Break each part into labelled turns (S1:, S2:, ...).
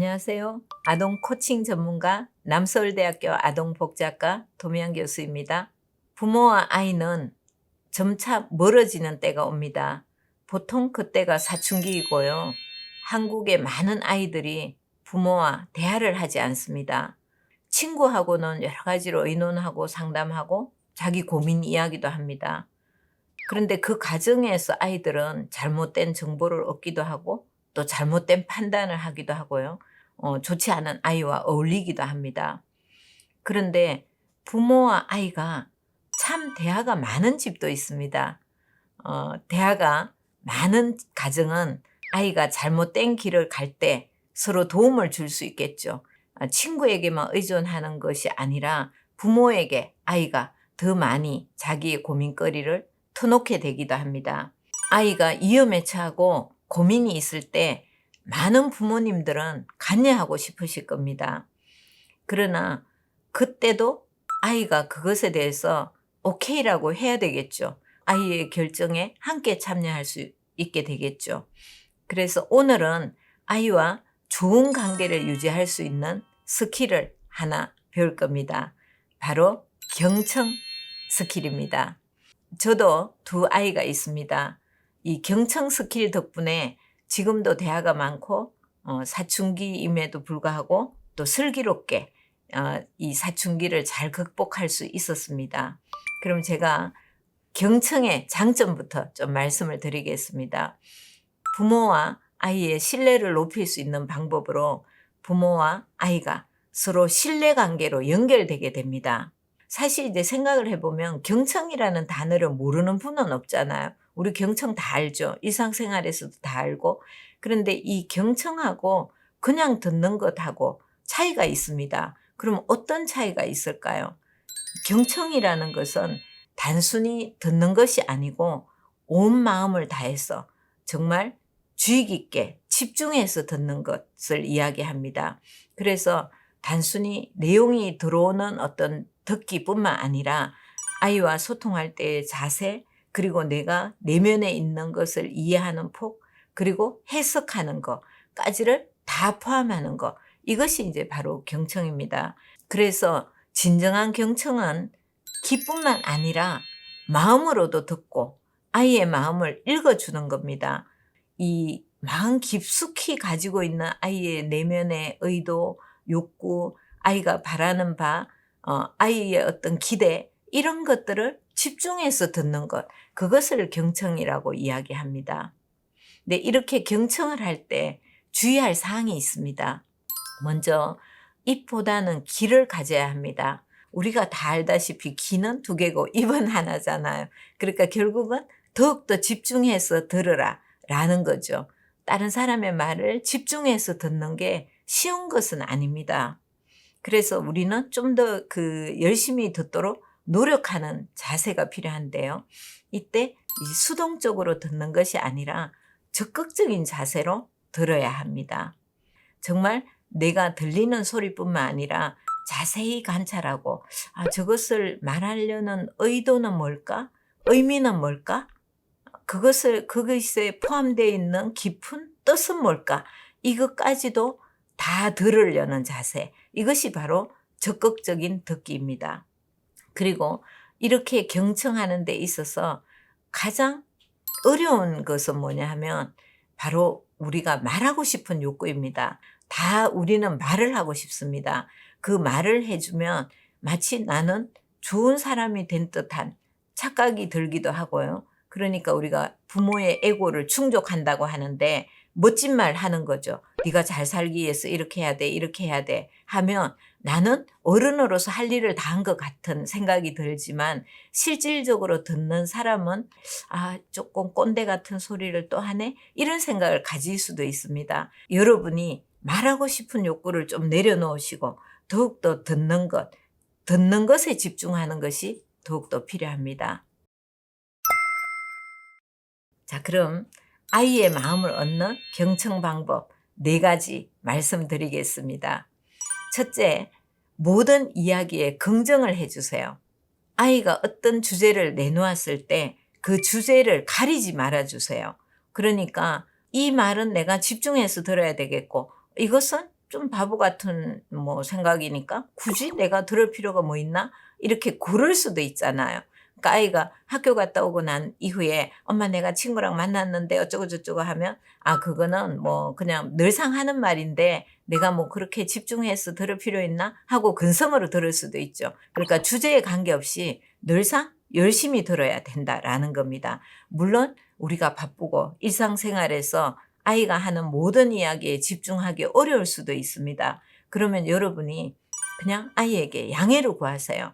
S1: 안녕하세요. 아동 코칭 전문가 남서울대학교 아동복지학과 도미안 교수입니다. 부모와 아이는 점차 멀어지는 때가 옵니다. 보통 그때가 사춘기이고요. 한국의 많은 아이들이 부모와 대화를 하지 않습니다. 친구하고는 여러 가지로 의논하고 상담하고 자기 고민 이야기도 합니다. 그런데 그 과정에서 아이들은 잘못된 정보를 얻기도 하고 또 잘못된 판단을 하기도 하고요. 좋지 않은 아이와 어울리기도 합니다. 그런데 부모와 아이가 참 대화가 많은 집도 있습니다. 대화가 많은 가정은 아이가 잘못된 길을 갈 때 서로 도움을 줄 수 있겠죠. 친구에게만 의존하는 것이 아니라 부모에게 아이가 더 많이 자기의 고민거리를 터놓게 되기도 합니다. 아이가 위험에 처하고 고민이 있을 때 많은 부모님들은 관여하고 싶으실 겁니다. 그러나 그때도 아이가 그것에 대해서 오케이라고 해야 되겠죠. 아이의 결정에 함께 참여할 수 있게 되겠죠. 그래서 오늘은 아이와 좋은 관계를 유지할 수 있는 스킬을 하나 배울 겁니다. 바로 경청 스킬입니다. 저도 두 아이가 있습니다. 이 경청 스킬 덕분에 지금도 대화가 많고 사춘기임에도 불구하고 또 슬기롭게 이 사춘기를 잘 극복할 수 있었습니다. 그럼 제가 경청의 장점부터 좀 말씀을 드리겠습니다. 부모와 아이의 신뢰를 높일 수 있는 방법으로 부모와 아이가 서로 신뢰관계로 연결되게 됩니다. 사실 이제 생각을 해보면 경청이라는 단어를 모르는 분은 없잖아요. 우리 경청 다 알죠. 일상생활에서도 다 알고. 그런데 이 경청하고 그냥 듣는 것하고 차이가 있습니다. 그럼 어떤 차이가 있을까요? 경청이라는 것은 단순히 듣는 것이 아니고 온 마음을 다해서 정말 주의 깊게 집중해서 듣는 것을 이야기합니다. 그래서 단순히 내용이 들어오는 어떤 듣기뿐만 아니라 아이와 소통할 때의 자세, 그리고 내가 내면에 있는 것을 이해하는 폭, 그리고 해석하는 것까지를 다 포함하는 것. 이것이 이제 바로 경청입니다. 그래서 진정한 경청은 귀뿐만 아니라 마음으로도 듣고 아이의 마음을 읽어주는 겁니다. 이 마음 깊숙이 가지고 있는 아이의 내면의 의도, 욕구, 아이가 바라는 바, 아이의 어떤 기대, 이런 것들을 집중해서 듣는 것, 그것을 경청이라고 이야기합니다. 근데 이렇게 경청을 할 때 주의할 사항이 있습니다. 먼저 입보다는 귀를 가져야 합니다. 우리가 다 알다시피 귀는 두 개고 입은 하나잖아요. 그러니까 결국은 더욱더 집중해서 들으라 라는 거죠. 다른 사람의 말을 집중해서 듣는 게 쉬운 것은 아닙니다. 그래서 우리는 좀 더 열심히 듣도록 노력하는 자세가 필요한데요. 이때 수동적으로 듣는 것이 아니라 적극적인 자세로 들어야 합니다. 정말 내가 들리는 소리뿐만 아니라 자세히 관찰하고 저것을 말하려는 의도는 뭘까? 의미는 뭘까? 그것에 포함되어 있는 깊은 뜻은 뭘까? 이것까지도 다 들으려는 자세. 이것이 바로 적극적인 듣기입니다. 그리고 이렇게 경청하는 데 있어서 가장 어려운 것은 뭐냐 하면 바로 우리가 말하고 싶은 욕구입니다. 다 우리는 말을 하고 싶습니다. 그 말을 해주면 마치 나는 좋은 사람이 된 듯한 착각이 들기도 하고요. 그러니까 우리가 부모의 에고를 충족한다고 하는데 멋진 말 하는 거죠. 네가 잘 살기 위해서 이렇게 해야 돼, 이렇게 해야 돼 하면 나는 어른으로서 할 일을 다 한 것 같은 생각이 들지만 실질적으로 듣는 사람은 조금 꼰대 같은 소리를 또 하네? 이런 생각을 가질 수도 있습니다. 여러분이 말하고 싶은 욕구를 좀 내려놓으시고 더욱더 듣는 것에 집중하는 것이 더욱더 필요합니다. 자, 그럼 아이의 마음을 얻는 경청 방법 4가지 말씀드리겠습니다. 첫째, 모든 이야기에 긍정을 해주세요. 아이가 어떤 주제를 내놓았을 때 그 주제를 가리지 말아주세요. 그러니까 이 말은 내가 집중해서 들어야 되겠고 이것은 좀 바보 같은 뭐 생각이니까 굳이 내가 들을 필요가 뭐 있나? 이렇게 그럴 수도 있잖아요. 그러니까 아이가 학교 갔다 오고 난 이후에 엄마 내가 친구랑 만났는데 어쩌고 저쩌고 하면 아 그거는 뭐 그냥 늘상 하는 말인데 내가 뭐 그렇게 집중해서 들을 필요 있나? 하고 근성으로 들을 수도 있죠. 그러니까 주제에 관계없이 늘상 열심히 들어야 된다라는 겁니다. 물론 우리가 바쁘고 일상생활에서 아이가 하는 모든 이야기에 집중하기 어려울 수도 있습니다. 그러면 여러분이 그냥 아이에게 양해를 구하세요.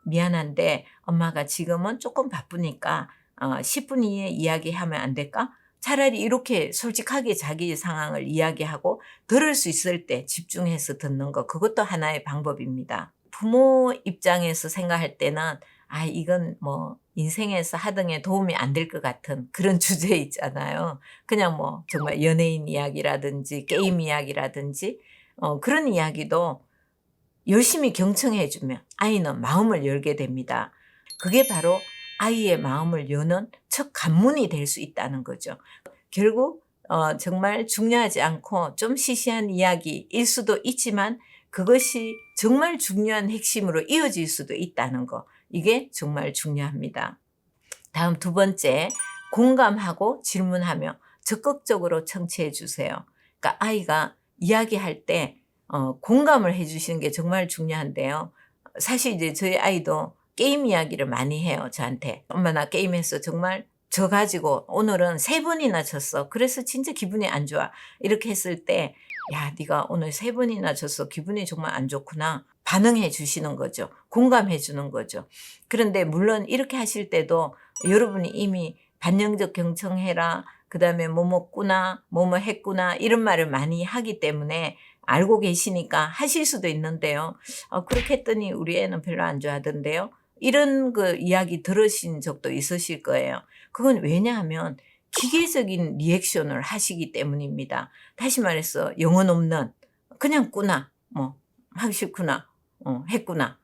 S1: 미안한데 엄마가 지금은 조금 바쁘니까 10분 이에 이야기하면 안 될까? 차라리 이렇게 솔직하게 자기 상황을 이야기하고 들을 수 있을 때 집중해서 듣는 거 그것도 하나의 방법입니다. 부모 입장에서 생각할 때는 이건 뭐 인생에서 하등에 도움이 안 될 것 같은 그런 주제 있잖아요. 그냥 뭐 정말 연예인 이야기라든지 게임 이야기라든지 그런 이야기도 열심히 경청해 주면 아이는 마음을 열게 됩니다. 그게 바로 아이의 마음을 여는 첫 관문이 될 수 있다는 거죠. 결국 정말 중요하지 않고 좀 시시한 이야기일 수도 있지만 그것이 정말 중요한 핵심으로 이어질 수도 있다는 거. 이게 정말 중요합니다. 다음 두 번째, 공감하고 질문하며 적극적으로 청취해 주세요. 그러니까 아이가 이야기할 때 공감을 해 주시는 게 정말 중요한데요. 사실 이제 저희 아이도 게임 이야기를 많이 해요, 저한테. 엄마 나 게임해서 정말 져 가지고 오늘은 3번이나 졌어. 그래서 진짜 기분이 안 좋아. 이렇게 했을 때 야, 네가 오늘 3번이나 졌어. 기분이 정말 안 좋구나. 반응해 주시는 거죠. 공감해 주는 거죠. 그런데 물론 이렇게 하실 때도 여러분이 이미 반영적 경청해라. 그다음에 뭐 먹구나, 뭐뭐 했구나 이런 말을 많이 하기 때문에 알고 계시니까 하실 수도 있는데요. 그렇게 했더니 우리 애는 별로 안 좋아하던데요. 이런 그 이야기 들으신 적도 있으실 거예요. 그건 왜냐하면 기계적인 리액션을 하시기 때문입니다. 다시 말해서 영혼 없는 그냥 꾸나 뭐 하기 싫구나 했구나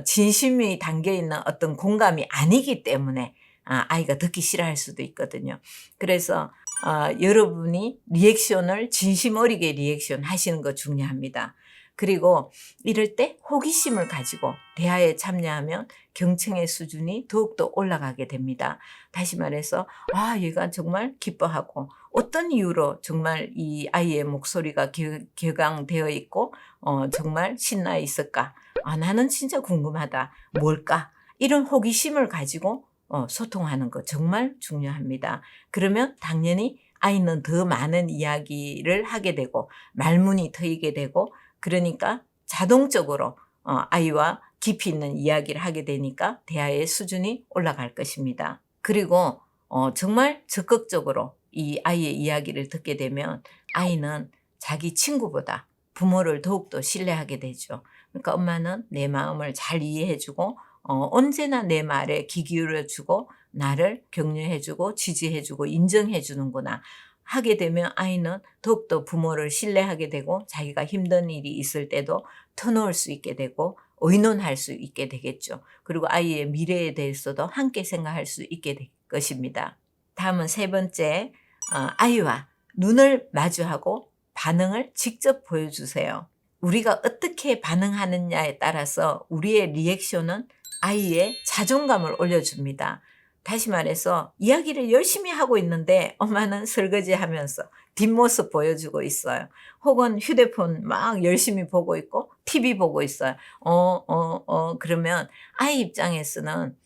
S1: 진심이 담겨있는 어떤 공감이 아니기 때문에 아이가 듣기 싫어할 수도 있거든요. 그래서 여러분이 리액션을 진심 어리게 리액션 하시는 거 중요합니다. 그리고 이럴 때 호기심을 가지고 대화에 참여하면 경청의 수준이 더욱더 올라가게 됩니다. 다시 말해서 얘가 정말 기뻐하고 어떤 이유로 정말 이 아이의 목소리가 격앙되어 있고 정말 신나 있을까? 나는 진짜 궁금하다. 뭘까? 이런 호기심을 가지고 소통하는 거 정말 중요합니다. 그러면 당연히 아이는 더 많은 이야기를 하게 되고 말문이 트이게 되고 그러니까 자동적으로 아이와 깊이 있는 이야기를 하게 되니까 대화의 수준이 올라갈 것입니다. 그리고 정말 적극적으로 이 아이의 이야기를 듣게 되면 아이는 자기 친구보다 부모를 더욱더 신뢰하게 되죠. 그러니까 엄마는 내 마음을 잘 이해해주고 언제나 내 말에 귀 기울여주고 나를 격려해주고 지지해주고 인정해주는구나 하게 되면 아이는 더욱더 부모를 신뢰하게 되고 자기가 힘든 일이 있을 때도 터놓을 수 있게 되고 의논할 수 있게 되겠죠. 그리고 아이의 미래에 대해서도 함께 생각할 수 있게 될 것입니다. 다음은 세 번째, 아이와 눈을 마주하고 반응을 직접 보여주세요. 우리가 어떻게 반응하느냐에 따라서 우리의 리액션은 아이의 자존감을 올려줍니다. 다시 말해서 이야기를 열심히 하고 있는데 엄마는 설거지하면서 뒷모습 보여주고 있어요. 혹은 휴대폰 막 열심히 보고 있고 TV 보고 있어요. 그러면 아이 입장에서는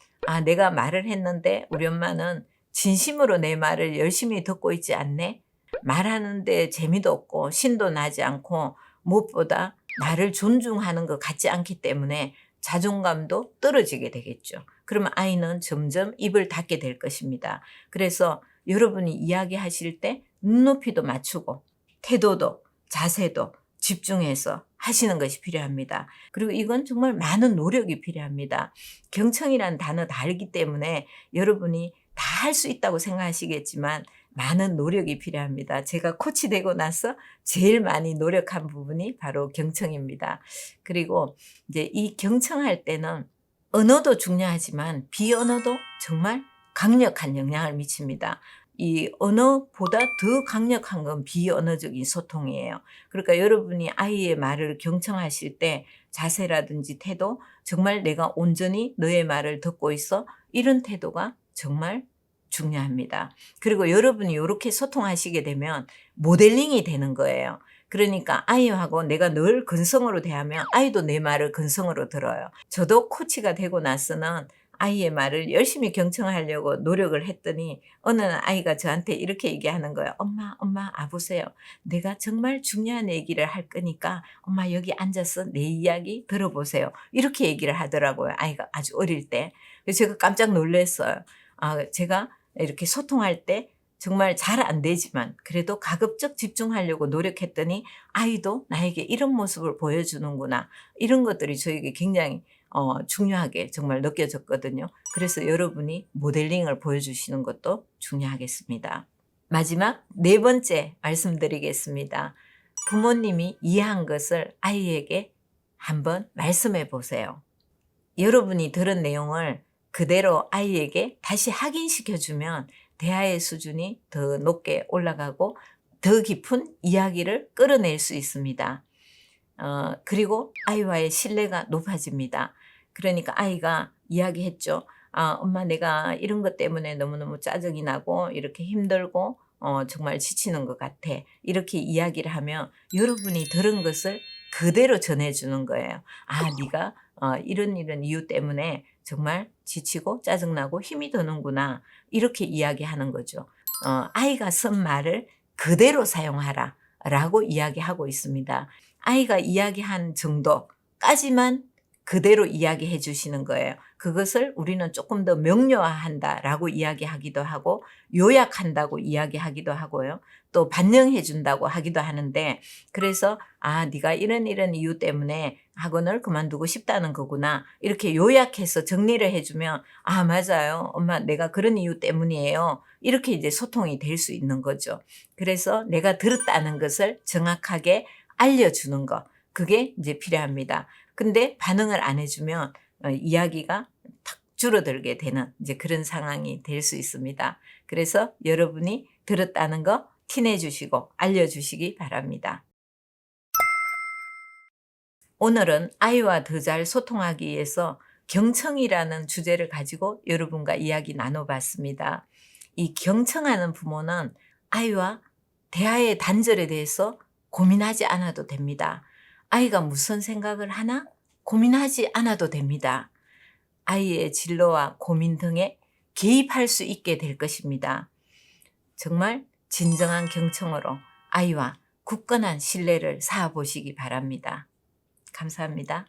S1: 내가 말을 했는데 우리 엄마는 진심으로 내 말을 열심히 듣고 있지 않네. 말하는데 재미도 없고 신도 나지 않고 무엇보다 나를 존중하는 것 같지 않기 때문에 자존감도 떨어지게 되겠죠. 그러면 아이는 점점 입을 닫게 될 것입니다. 그래서 여러분이 이야기하실 때 눈높이도 맞추고 태도도 자세도 집중해서 하시는 것이 필요합니다. 그리고 이건 정말 많은 노력이 필요합니다. 경청이라는 단어 다 알기 때문에 여러분이 다 할 수 있다고 생각하시겠지만 많은 노력이 필요합니다. 제가 코치 되고 나서 제일 많이 노력한 부분이 바로 경청입니다. 그리고 이제 이 경청할 때는 언어도 중요하지만 비언어도 정말 강력한 영향을 미칩니다. 이 언어보다 더 강력한 건 비언어적인 소통이에요. 그러니까 여러분이 아이의 말을 경청하실 때 자세라든지 태도, 정말 내가 온전히 너의 말을 듣고 있어, 이런 태도가 정말 중요합니다. 그리고 여러분이 이렇게 소통하시게 되면 모델링이 되는 거예요. 그러니까 아이하고 내가 늘 근성으로 대하면 아이도 내 말을 근성으로 들어요. 저도 코치가 되고 나서는 아이의 말을 열심히 경청하려고 노력을 했더니 어느 날 아이가 저한테 이렇게 얘기하는 거예요. 엄마, 보세요. 내가 정말 중요한 얘기를 할 거니까 엄마 여기 앉아서 내 이야기 들어보세요. 이렇게 얘기를 하더라고요. 아이가 아주 어릴 때. 그래서 제가 깜짝 놀랐어요. 제가 이렇게 소통할 때 정말 잘 안 되지만 그래도 가급적 집중하려고 노력했더니 아이도 나에게 이런 모습을 보여주는구나. 이런 것들이 저에게 굉장히 중요하게 정말 느껴졌거든요. 그래서 여러분이 모델링을 보여주시는 것도 중요하겠습니다. 마지막 4번째 말씀드리겠습니다. 부모님이 이해한 것을 아이에게 한번 말씀해 보세요. 여러분이 들은 내용을 그대로 아이에게 다시 확인시켜주면 대화의 수준이 더 높게 올라가고 더 깊은 이야기를 끌어낼 수 있습니다. 그리고 아이와의 신뢰가 높아집니다. 그러니까 아이가 이야기했죠. 엄마 내가 이런 것 때문에 너무너무 짜증이 나고 이렇게 힘들고 정말 지치는 것 같아. 이렇게 이야기를 하면 여러분이 들은 것을 그대로 전해주는 거예요. 네가 이런 이유 때문에 정말 지치고 짜증나고 힘이 드는구나. 이렇게 이야기하는 거죠. 아이가 쓴 말을 그대로 사용하라 라고 이야기하고 있습니다. 아이가 이야기한 정도까지만 그대로 이야기해 주시는 거예요. 그것을 우리는 조금 더 명료화한다라고 이야기하기도 하고 요약한다고 이야기하기도 하고요. 또 반영해 준다고 하기도 하는데, 그래서 네가 이런 이유 때문에 학원을 그만두고 싶다는 거구나. 이렇게 요약해서 정리를 해주면 맞아요. 엄마 내가 그런 이유 때문이에요. 이렇게 이제 소통이 될 수 있는 거죠. 그래서 내가 들었다는 것을 정확하게 알려주는 거. 그게 이제 필요합니다. 근데 반응을 안 해주면 이야기가 탁 줄어들게 되는 이제 그런 상황이 될 수 있습니다. 그래서 여러분이 들었다는 거 티내주시고 알려주시기 바랍니다. 오늘은 아이와 더 잘 소통하기 위해서 경청이라는 주제를 가지고 여러분과 이야기 나눠봤습니다. 이 경청하는 부모는 아이와 대화의 단절에 대해서 고민하지 않아도 됩니다. 아이가 무슨 생각을 하나 고민하지 않아도 됩니다. 아이의 진로와 고민 등에 개입할 수 있게 될 것입니다. 정말 진정한 경청으로 아이와 굳건한 신뢰를 쌓아보시기 바랍니다. 감사합니다.